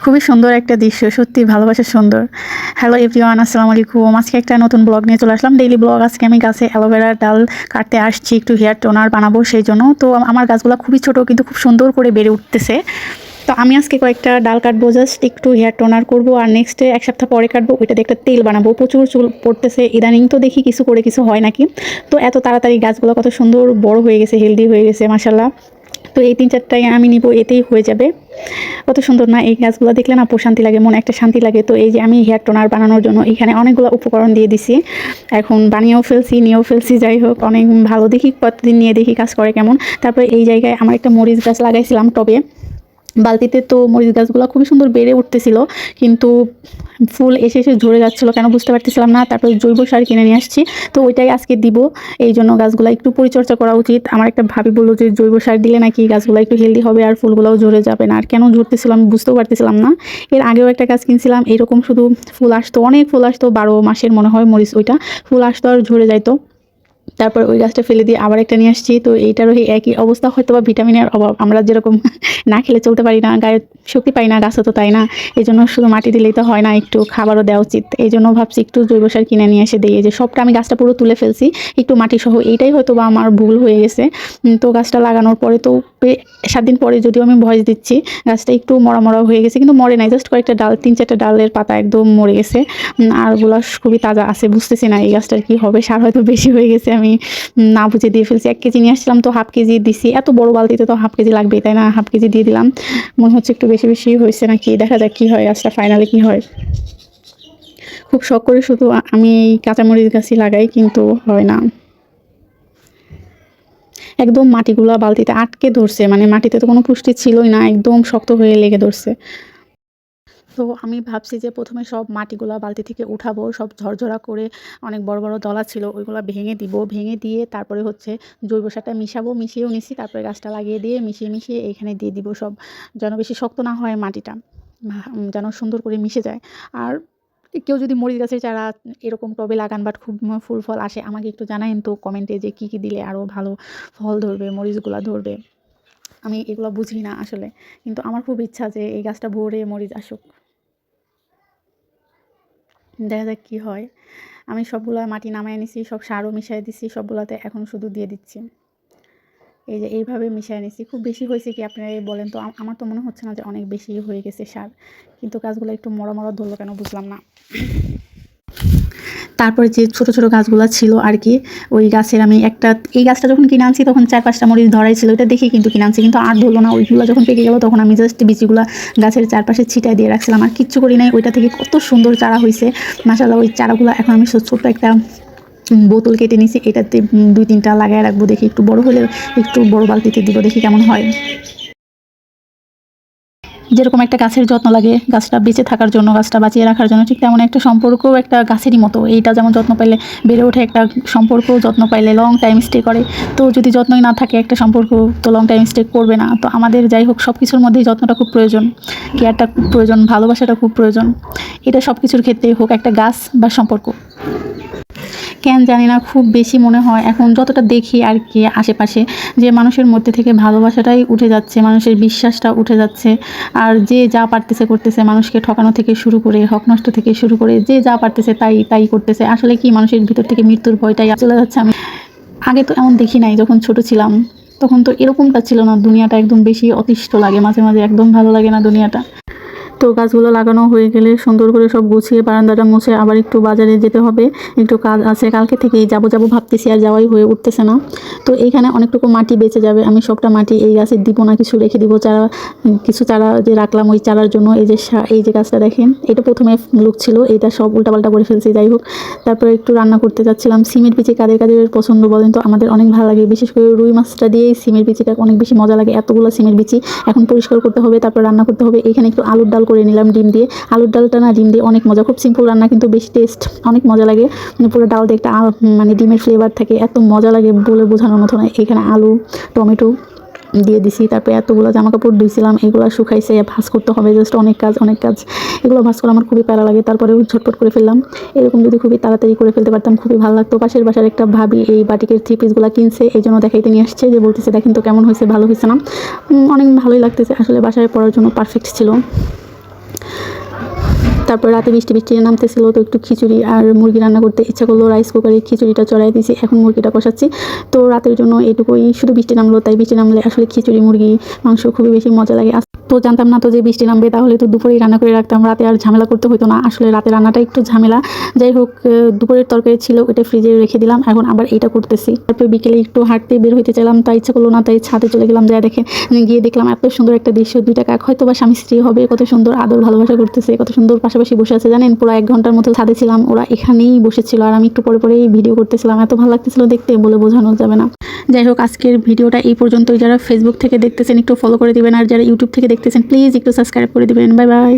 খুবই সুন্দর একটা দৃশ্য, সত্যি ভালোবাসা সুন্দর। হ্যালো এভরিওয়ান, আসসালামু আলাইকুম। আজকে একটা নতুন ব্লগ নিয়ে চলে আসলাম, ডেইলি ব্লগ। আজকে আমি গাছে অ্যালোভেরার ডাল কাটতে আসছি, একটু হেয়ার টোনার বানাবো সেই জন্য। তো আমার গাছগুলো খুবই ছোট কিন্তু খুব সুন্দর করে বেড়ে উঠতেছে। তো আমি আজকে কয়েকটা ডাল কাটবো, জাস্ট একটু হেয়ার টোনার করবো, আর নেক্সট এক সপ্তাহ পরে কাটবো। ওইটা দিয়ে একটা তেল বানাবো। প্রচুর চুল পড়তেছে ইদানিং, তো দেখি কিছু করে কিছু হয় নাকি। তো এত তাড়াতাড়ি গাছগুলো কত সুন্দর বড় হয়ে গেছে, হেলদি হয়ে গেছে মাশাল্লাহ। তো এই 3-4টাই আমি নিব, এতেই হয়ে যাবে। কত সুন্দর না এই গাছগুলো দেখলে, না প্রশান্তি লাগে, মনে একটা শান্তি লাগে। তো এই যে আমি হেয়ার টোনার বানানোর জন্য এখানে অনেকগুলো উপকরণ দিয়ে দিছি, এখন বানিয়েও ফেলছি, নিয়েও ফেলছি। যাই হোক, অনেক ভালো, দেখি কতদিন নিয়ে দেখি কাজ করে কেমন। তারপরে এই জায়গায় আমার একটা মরিচ গাছ লাগাইছিলাম টবে, বালতিতে। তো মরিচ গাছগুলো খুবই সুন্দর বেড়ে উঠতেছিল, কিন্তু ফুল এসে এসে ঝরে যাচ্ছিলো, কেন বুঝতে পারতেছিলাম না। তারপরে জৈব সার কিনে নিয়ে আসছি, তো ওইটাই আজকে দিব। এই জন্য গাছগুলো একটু পরিচর্যা করা উচিত। আমার একটা ভাবি বললো যে জৈব সার দিলে নাকি গাছগুলো একটু হেলদি হবে আর ফুলগুলোও ঝরে যাবে না। আর কেন ঝরতেছিল আমি বুঝতেও পারতেছিলাম না। এর আগেও একটা গাছ কিনছিলাম, এরকম শুধু ফুল আসতো, অনেক ফুল আসতো, 12 মাসের মনে হয় মরিচ ওইটা, ফুল আসতো আর ঝরে যাইতো। তারপর ওই গাছটা ফেলে দিয়ে আবার একটা নিয়ে আসছি। তো এইটারও একই অবস্থা, হয়তো বা ভিটামিনের অভাব। আমরা যেরকম না খেলে চলতে পারি না, গায়ে শক্তি পাই না, গাছও তো তাই না। এই জন্য শুধু মাটি দিলেই তো হয় না, একটু খাবারও দেওয়া উচিত। এই জন্য ভাবছি একটু জৈব সার কিনে নিয়ে এসে দিই। যে সবটা আমি গাছটা পুরো তুলে ফেলছি একটু মাটি সহ, এইটাই হয়তো বা আমার ভুল হয়ে গেছে। তো গাছটা লাগানোর পরে তো 7 দিন পরে যদিও আমি ভয়েস দিচ্ছি, গাছটা একটু মরা মরা হয়ে গেছে, কিন্তু মরে নাই, জাস্ট কয়েকটা ডাল, 3-4টা ডালের পাতা একদম মরে গেছে। আরগুলো খুবই তাজা আছে। বুঝতেছি না এই গাছটার কি হবে, সার হয়তো বেশি হয়ে গেছে, আমি না বুঝে দিয়ে ফেলছি। 1 কেজি নিয়ে আসছিলাম, তো হাফ কেজি দিছি। এত বড় বালতিতে তো হাফ কেজি লাগবেই, তাই না? হাফ কেজি দিয়ে দিলাম। মনে হচ্ছে একটু বেশি বেশি হয়েছে নাকি, দেখা যাক কি হয়, গাছটা ফাইনালি কি হয়। খুব শখ করে শুধু আমি এই কাঁচামরিচ গাছই লাগাই, কিন্তু হয় না। একদম মাটিগুলা বালতিতে আটকে ধরছে, মানে মাটিতে তো কোনো পুষ্টি ছিলই না, একদম শক্ত হয়ে লেগে ধরছে। তো আমি ভাবছি যে প্রথমে সব মাটিগুলা বালতি থেকে উঠাবো, সব ঝরঝরা করে, অনেক বড় বড় দলা ছিল ওইগুলো ভেঙে দিব। ভেঙে দিয়ে তারপরে হচ্ছে জৈব সারটা মিশাবো, মিশিয়েও নিছি। তারপরে গাছটা লাগিয়ে দিয়ে মিশিয়ে মিশিয়ে এখানে দিয়ে দিব সব, যেন বেশি শক্ত না হয় মাটিটা, যেন সুন্দর করে মিশে যায়। আর কেউ যদি মরিচ গাছের চারা এরকম টবে লাগান, বাট খুব ফুল ফল আসে, আমাকে একটু জানাইন তো কমেন্টে, যে কী কী দিলে আরও ভালো ফল ধরবে, মরিচগুলা ধরবে। আমি এগুলো বুঝি না আসলে, কিন্তু আমার খুব ইচ্ছা যে এই গাছটা ভরে মরিচ আসুক। দেখা যাক কী হয়। আমি সবগুলা মাটি নামায় নিছি, সব সারও মিশিয়ে দিছি সবগুলাতে, এখন শুধু দিয়ে দিচ্ছি। এই যে এইভাবে মিশিয়ে নিছি। খুব বেশি হয়েছে কি আপনারা বলেন তো? আমার তো মনে হচ্ছে না যে অনেক বেশি হয়ে গেছে সার, কিন্তু গাছগুলো একটু মরা মরা ধরলো কেন বুঝলাম না। তারপরে যে ছোট ছোট গাছগুলো ছিল আর কি, ওই গাছের আমি একটা, এই গাছটা যখন কিনে আনছি তখন 4-5টা মরিচ ধরাই ছিল, এটা দেখে কিন্তু কিনে আনছি, কিন্তু আর ধরলো না। ওইগুলো যখন পেকে গেলো তখন আমি জাস্ট বিচিগুলো গাছের চারপাশে ছিটাই দিয়ে রাখছিলাম, আর কিচ্ছু করি নাই। ওইটা থেকে কত সুন্দর চারা হয়েছে মাশাআল্লাহ। ওই চারাগুলো এখন আমি ছোট্ট একটা বোতল কেটে নিছি, এটাতে 2-3টা লাগায় রাখবো। দেখি একটু বড় হলে একটু বড় বালতিতে দিব, দেখি কেমন হয়। যেরকম একটা গাছের যত্ন লাগে গাছটা বেঁচে থাকার জন্য, গাছটা বাঁচিয়ে রাখার জন্য, ঠিক তেমন একটা সম্পর্কও একটা গাছেরই মতো। এইটা যেমন যত্ন পাইলে বেড়ে ওঠে, একটা সম্পর্কও যত্ন পাইলে লং টাইম স্টে করে। তো যদি যত্নই না থাকে একটা সম্পর্ক, তো লং টাইম স্টে করবে না। তো আমাদের যাই হোক, সব কিছুর মধ্যেই যত্নটা খুব প্রয়োজন, কেয়ারটা খুব প্রয়োজন, ভালোবাসাটা খুব প্রয়োজন। এটা সব কিছুর ক্ষেত্রেই হোক, একটা গাছ বা সম্পর্ক। কেন জানি না, খুব বেশি মনে হয় এখন যতটা দেখি আর কি আশেপাশে, যে মানুষের মধ্যে থেকে ভালোবাসাটাই উঠে যাচ্ছে, মানুষের বিশ্বাসটা উঠে যাচ্ছে। আর যে যা পারতেছে করতেছে, মানুষকে ঠকানো থেকে শুরু করে, হক নষ্ট থেকে শুরু করে, যে যা পারতেছে তাই তাই করতেছে। আসলে কি, মানুষের ভিতর থেকে মৃত্যুর ভয়টাই চলে যাচ্ছে। আমি আগে তো এমন দেখি নাই, যখন ছোট ছিলাম তখন তো এরকমটা ছিল না। দুনিয়াটা একদম বেশি অতিষ্ঠ লাগে মাঝে মাঝে, একদম ভালো লাগে না দুনিয়াটা। তো গাছগুলো লাগানো হয়ে গেলে সুন্দর করে সব গুছিয়ে বারান্দাটা মুছে আবার একটু বাজারে যেতে হবে, একটু কাজ আছে। কালকে থেকেই যাবো যাবো ভাবতেছি, আর যাওয়াই হয়ে উঠতেছে না। তো এইখানে অনেকটুকু মাটি বেঁচে যাবে, আমি সবটা মাটি এই গাছে দিব না, কিছু রেখে দিব চারা। কিছু চারা যে রাখলাম ওই চারার জন্য। এই যে গাছটা দেখেন, এটা প্রথমে লুক ছিল, এটা সব উল্টাপাল্টা করে ফেলছি। যাই হোক, তারপরে একটু রান্না করতে যাচ্ছিলাম। সিমের বিচি কাদের কাদের পছন্দ বলেন তো? আমাদের অনেক ভালো লাগে, বিশেষ করে রুই মাছটা দিয়ে সিমের বিচিটা অনেক বেশি মজা লাগে। এতগুলো সিমের বিচি এখন পরিষ্কার করতে হবে, তারপর রান্না করতে হবে। এখানে একটু আলুর ডাল করে নিলাম ডিম দিয়ে। আলুর ডালটা না ডিম দিয়ে অনেক মজা, খুব সিম্পল রান্না কিন্তু বেশ টেস্ট, অনেক মজা লাগে। পুরো ডাল দিয়ে একটা মানে ডিমের ফ্লেভার থাকে, এত মজা লাগে বলে বোঝানোর মতো না। এখানে আলু টমেটো দিয়ে দিছি। তারপরে এতগুলো জামা কাপড় ধুইছিলাম, এগুলো শুকাইছে, ভাঁজ করতে হবে। জাস্ট অনেক কাজ অনেক কাজ, এগুলো ভাঁজ করা আমার খুবই প্যারা লাগে। তারপরে ঝটপট করে ফেললাম। এরকম যদি খুবই তাড়াতাড়ি করে ফেলতে পারতাম খুবই ভালো লাগতো। পাশের বাসার একটা ভাবি এই বাটিকের 3 পিসগুলো কিনছে, এই জন্য দেখাইতে নিয়ে আসছে, যে বলতেছে দেখেন তো কেমন হয়েছে, ভালো হয়েছে না? অনেক ভালোই লাগতেছে আসলে, বাসায় পরার জন্য পারফেক্ট ছিল। তারপর রাতে বৃষ্টি বৃষ্টি নামতেছিল, তো একটু খিচুড়ি আর মুরগি রান্না করতে ইচ্ছা করলো, রাইস কুকারে খিচুড়িটা চড়াই দিয়েছি, এখন মুরগিটা কষাচ্ছি। তো রাতের জন্য এটুকুই, শুধু বৃষ্টি নামলো, তাই বৃষ্টি নামলে আসলে খিচুড়ি মুরগি মাংস খুবই বেশি মজা লাগে। তো জানতাম না তো যে বৃষ্টি নামবে, তাহলে তো দুপুরেই রান্না করে রাখতাম, রাতে আর ঝামেলা করতে হতো না। আসলে রাতে রান্নাটা একটু ঝামেলা। যাই হোক, দুপুরের তরকারি ছিল, ওটা ফ্রিজে রেখে দিলাম, এখন আবার এইটা করতেছি। তারপর বিকেলে একটু হাঁটতে বের হইতে চাইলাম, তাই ইচ্ছা করলো না, তাই ছাদে চলে গেলাম। গিয়ে দেখলাম এত সুন্দর একটা দৃশ্য, দুইটা কাক হয়তো বা স্বামী স্ত্রী হবে, কত সুন্দর আদর ভালোবাসা করতেছে, কত সুন্দর পাশাপাশি বসে আছে। জানেন, পুরো 1 ঘন্টার মতো ছাদে ছিলাম, ওরা এখানেই বসেছিল আর আমি একটু পরে পরেই ভিডিও করতেছিলাম। এত ভালো লাগতেছিল দেখতে, বলে বোঝানো যাবে না। যাই হোক, আজকের ভিডিওটা এই পর্যন্তই। যারা ফেসবুক থেকে দেখতেছেন একটু ফলো করে দিবেন, আর যারা ইউটিউব থেকে দেখতেছেন প্লিজ একটু সাবস্ক্রাইব করে দিবেন। Bye bye.